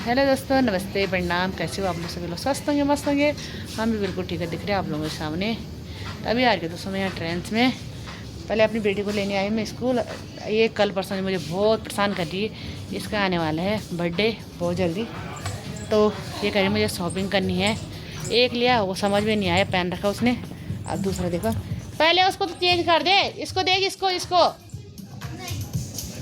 Hello दोस्तों, नमस्ते, प्रणाम। कैसे हो आप लोग? सभी लोग स्वस्थ होंगे, मस्त होंगे। हम भी बिल्कुल ठीक है, दिख रहे हैं आप लोगों के सामने। तभी आ गए दोस्तों मैं यहाँ ट्रेन में। पहले अपनी बेटी को लेने आई मैं स्कूल। ये कल परसों ने मुझे बहुत परेशान कर दी। इसका आने वाला है बर्थडे बहुत जल्दी, तो ये कह रही मुझे शॉपिंग करनी है। एक लिया, वो समझ में नहीं आया, पहन रखा उसने। अब दूसरा देखो, पहले उसको तो चेंज कर दे, इसको देख, इसको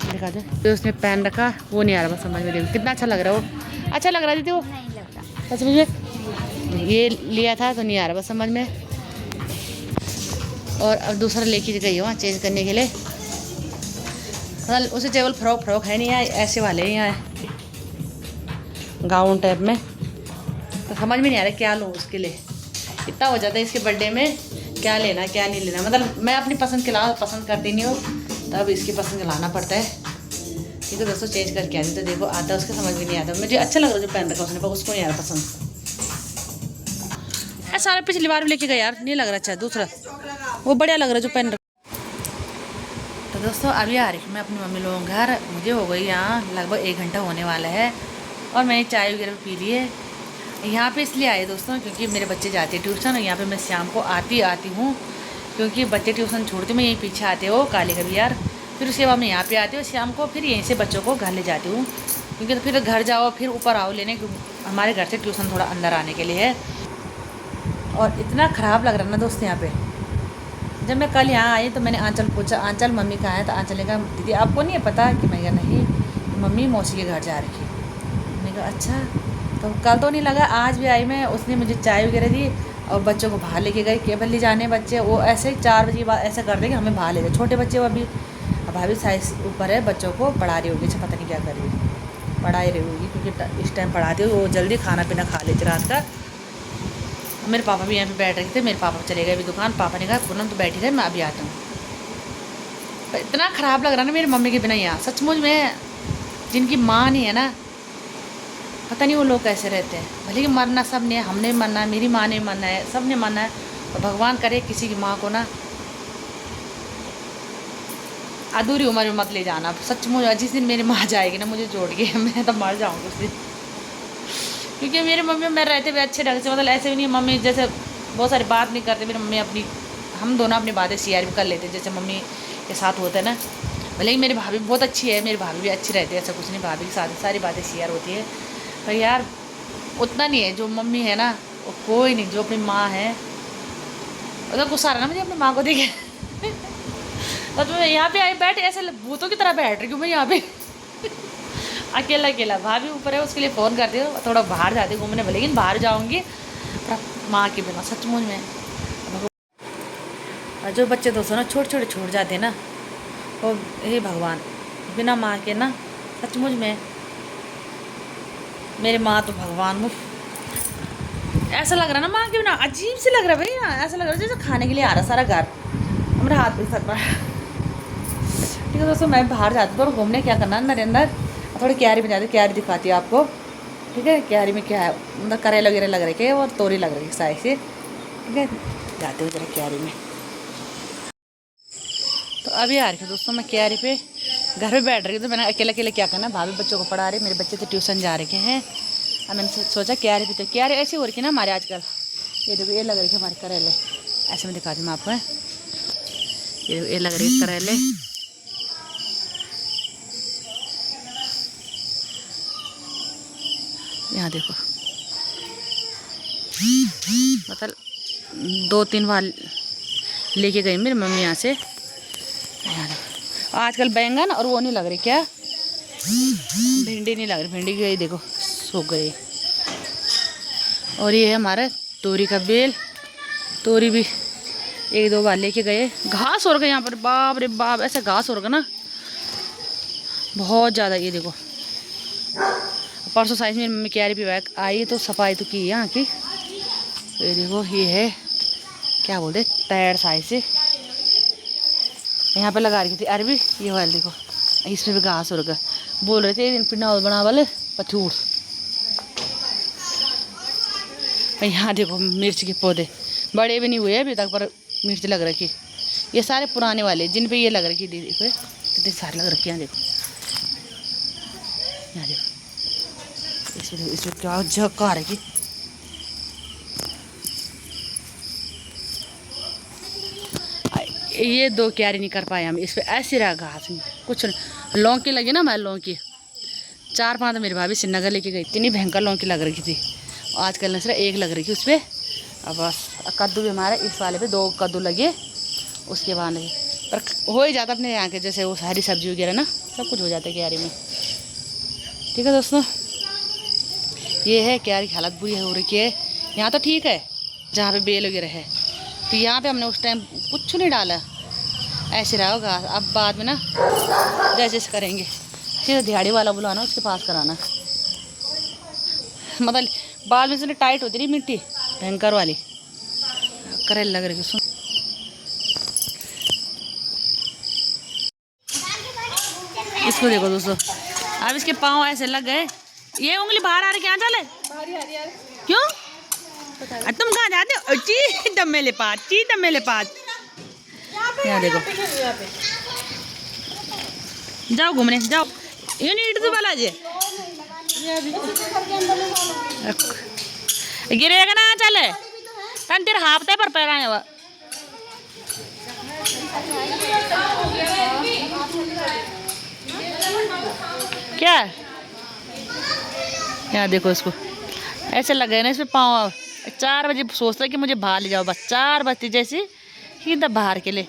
दिखा दे। तो उसने पहन रखा, वो नहीं आ रहा, बस समझ में। देखो कितना अच्छा लग रहा है वो, अच्छा लग रहा है दीदी वो, नहीं लगता। बस मुझे ये लिया था तो नहीं आ रहा बस समझ में। और अब दूसरा लेके गई वहाँ चेंज करने के लिए। मतलब उसे केवल फ्रॉक है नहीं, यहाँ ऐसे वाले हैं, यहाँ गाउन टाइप में। तो समझ में नहीं आ रहा क्या लूँ उसके लिए। इतना हो जाता है इसके बर्थडे में, क्या लेना क्या नहीं लेना। मतलब मैं अपनी पसंद के अलावा पसंद करती नहीं हूँ, तब इसकी पसंद का लाना पड़ता है। ठीक है दोस्तों, चेंज करके आती तो देखो आता है उसके, समझ में नहीं आता। मुझे अच्छा लग रहा है जो पहन रखा उसने, पर उसको नहीं आ रहा पसंद। सारा पिछली बार भी लेके गया यार, नहीं लग रहा अच्छा। दूसरा वो बढ़िया लग रहा है जो पहन रखा। तो दोस्तों अभी आ रही मैं अपनी मम्मी लोगों के घर। मुझे हो गई यहाँ लगभग 1 घंटा होने वाला है, और मैंने चाय वगैरह पी ली है। यहाँ पे इसलिए आए दोस्तों क्योंकि मेरे बच्चे जाते हैं ट्यूशन, और यहाँ पे मैं शाम को आती हूँ, क्योंकि बच्चे ट्यूशन छोड़ते मैं यहीं पीछे आते हो काले का भी यार। फिर उसके बाद मैं यहाँ पे आती हूँ शाम को, फिर यहीं से बच्चों को घर ले जाती हूँ, क्योंकि तो फिर घर जाओ फिर ऊपर आओ लेने। हमारे घर से ट्यूशन थोड़ा अंदर आने के लिए है। और इतना ख़राब लग रहा ना दोस्त यहाँ पे। जब मैं कल यहाँ आई तो मैंने आंचल पूछा, आंचल मम्मी कहाँ है? तो आंचल ने कहा दीदी आपको नहीं है पता? कि मैं कहा नहीं, मम्मी मौसी के घर जा रही है। मैंने कहा अच्छा। तो कल तो नहीं लगा, आज भी आई मैं, उसने मुझे चाय वगैरह दी और बच्चों को बाहर लेके गए। केवल ले जाने बच्चे वो ऐसे 4 बजे के बाद ऐसा कर देंगे हमें बाहर ले गए। छोटे बच्चे वो अभी भाभी साइज ऊपर है, बच्चों को पढ़ा रही होगी, अच्छा पता नहीं क्या कर रही है, पढ़ा ही रही होगी क्योंकि इस टाइम पढ़ाती हो। वो जल्दी खाना पीना खा लेते रात का। मेरे पापा भी यहाँ पे बैठ रहे थे, मेरे पापा चले गए अभी दुकान। पापा ने कहा पूनम तो बैठी रहे, मैं अभी आता हूँ। पर इतना ख़राब लग रहा ना मेरी मम्मी के बिना यहाँ, सचमुच में। जिनकी माँ नहीं है ना, पता नहीं वो लोग कैसे रहते हैं। भले कि मरना सब ने, हमने मरना है, मेरी माँ ने मरना है, सब ने मरना है। और भगवान करे किसी की माँ को ना अधूरी उम्र में मत ले जाना। सचमुच जिस दिन मेरी माँ जाएगी ना मुझे जोड़ के, मैं तो मर जाऊँगी उस दिन। क्योंकि मेरी मम्मी मैं रहते हुए अच्छे ढंग से, मतलब ऐसे भी नहीं मम्मी जैसे बहुत सारी बात नहीं करते। मेरी मम्मी अपनी, हम दोनों अपनी बातें शेयर भी कर लेते जैसे मम्मी के साथ होता है ना। भले ही मेरी भाभी बहुत अच्छी है, मेरी भाभी भी अच्छी रहती है, ऐसा कुछ नहीं, भाभी के साथ सारी बातें शेयर होती है। पर यार उतना नहीं है जो मम्मी है ना, वो कोई नहीं। जो अपनी माँ है, मतलब गुस्सा आ रहा ना मुझे अपनी माँ को देखे। तो मैं यहाँ पे आई बैठ, ऐसे भूतों की तरह बैठ रही हूँ मैं यहाँ पे। अकेला अकेला। भाभी ऊपर है, उसके लिए फ़ोन करती हूँ, थोड़ा बाहर जाती हूँ घूमने, लेकिन बाहर जाऊँगी पर माँ के बिना, सचमुच में। और जो बच्चे दोस्तों ना छोटे छोड़ जाते हैं ना, वो हे भगवान, बिना माँ के ना सचमुच में। मेरी माँ तो भगवान, मुफ। ऐसा लग रहा ना माँ के बिना, अजीब से लग रहा है भैया। ऐसा लग रहा है जैसे खाने के लिए आ रहा सारा घर, हमारे हाथ भी सक रहा है। ठीक है दोस्तों, मैं बाहर जाती हूँ घूमने, क्या करना है अंदर थोड़ी क्यारी में जाती, क्यारी दिखाती है आपको। ठीक है, क्यारी में क्या है, मतलब करेले वगैरह लग रहे हैं और तोरी लग रही है साइड से। ठीक है, जाते हुए जरा क्यारी में। तो अभी आ रही थी दोस्तों मैं क्यारी पे, घर पे बैठ रही थी। तो मैंने अकेले अकेले क्या करना, भाभी बच्चों को पढ़ा रहे, मेरे बच्चे तो ट्यूशन जा रखे हैं। अब मैंने सोचा क्यारी पे, तो क्यारी ऐसी हो रही है ना हमारे आजकल। ये देखो ये लग रही है हमारे करेले, ऐसे में दिखाती हूँ मैं आपको। ये लग रही है करेले, यहाँ देखो। मतलब 2-3 बार लेके गई मेरी मम्मी यहाँ से। यहाँ देखो आजकल बैंगन और वो नहीं लग रही, क्या भिंडी नहीं लग रही, भिंडी गई देखो सूख गई। और ये है हमारा तोरी का बेल, तोरी भी 1-2 बार लेके गए। घास हो रहा यहाँ पर, बाप रे बाप, ऐसा घास हो रहा ना बहुत ज़्यादा। ये देखो परसों साइज मेरी मम्मी क्यारी पे आई तो सफाई तो की यहाँ की। ये देखो ये है क्या बोलते टायर साइज से, यहाँ पे लगा रखी थी अरबी। ये वाले देखो इसमें भी घास हो रखा, बोल रहे थे पिंडा बना वाले पथूर। यहाँ देखो मिर्च के पौधे बड़े भी नहीं हुए अभी तक, पर मिर्च लग रखी। ये सारे पुराने वाले जिन पे ये लग रखी थी, देखो कितने सारे लग रखे हैं। देखो यहाँ देखो ये इसमें क्या झक्कार है कि ये 2 क्यारी नहीं कर पाए हम। इस पे ऐसी रहा घास में कुछ लौकी लगी ना, मैं लौकी 4-5 तो मेरी भाभी श्रीनगर लेके गई, इतनी भयंकर लौकी लग रही थी। आजकल न सिर्फ 1 लग रही थी उस पर। अब बस कद्दू भी हमारे इस वाले पे 2 कद्दू लगे, उसके बाद नहीं। पर हो ही जाता अपने यहाँ के जैसे वो हरी सब्जी वगैरह ना, सब कुछ हो जाता है क्यारी में। ठीक है दोस्तों, ये है क्यारी की हालत बुरी हो रही है। यहाँ तो ठीक है जहाँ पे बेल वगैरह है, तो यहाँ पे हमने उस टाइम कुछ नहीं डाला, ऐसे रहा होगा। अब बाद में ना जैसे करेंगे, सीधा दिहाड़ी वाला बुलाना, उसके पास कराना। मतलब बाद में से टाइट होती रही मिट्टी भयंकर वाली, करेल लग रही। सुन इसको देखो दोस्तों, अब इसके पाँव ऐसे लग गए, ये उंगली बाहर आ रही, क्या चले क्यों? तुम कहाँ जाते हो? ची दमेले पास यहाँ देखो, जाओ घूमने जाओ। ये नहीं इट वाला जे गिरेगा ना, चले तन तेरे हाफते पर पैराने वा। क्या यहाँ देखो, इसको ऐसे लगे ना इसमें पाँव। 4 बजे सोचता है कि मुझे बाहर ले जाओ, बस 4 बजे जैसी ही बाहर के लिए